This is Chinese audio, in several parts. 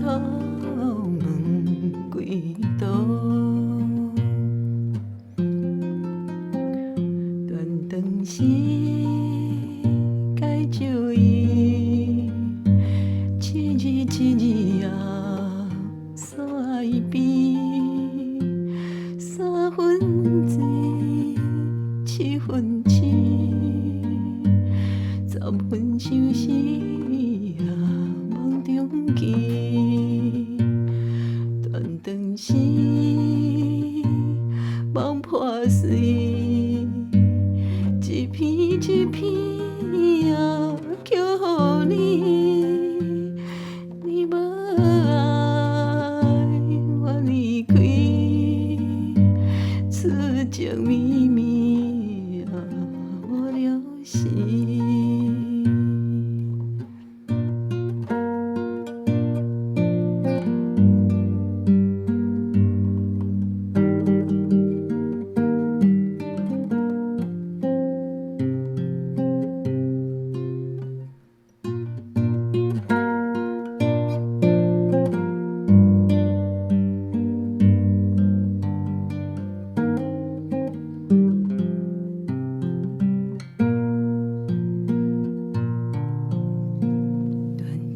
问几度？断肠时该照伊，一日一日啊煞边，三分醉，七分痴，十分相思啊梦中见，断肠时梦破碎，一片一片啊叫予你，你无爱我离开，痴情绵绵啊无了时。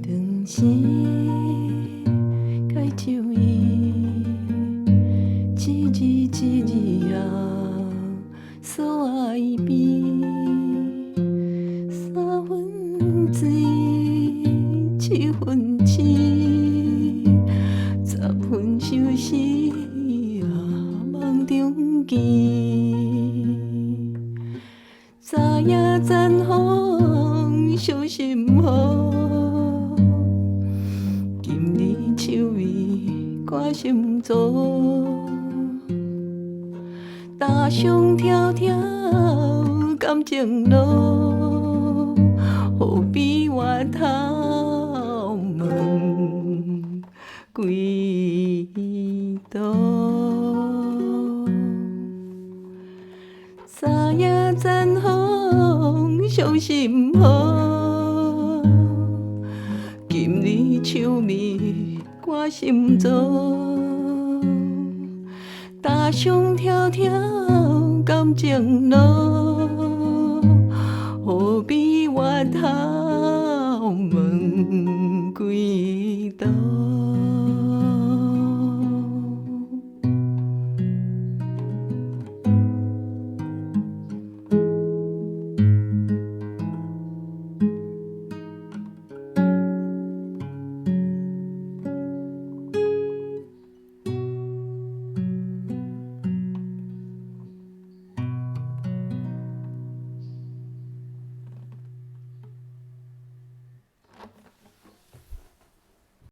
断肠该照伊，一日一日啊煞边，三分醉，七分痴，十分相思啊梦中见。昨夜残风伤心雨，今日秋味挂心座。踏上迢迢感情路，何必回头问几度？昨夜残风伤心雨，今日秋味挂心座。踏上迢迢感情路，何必回头问几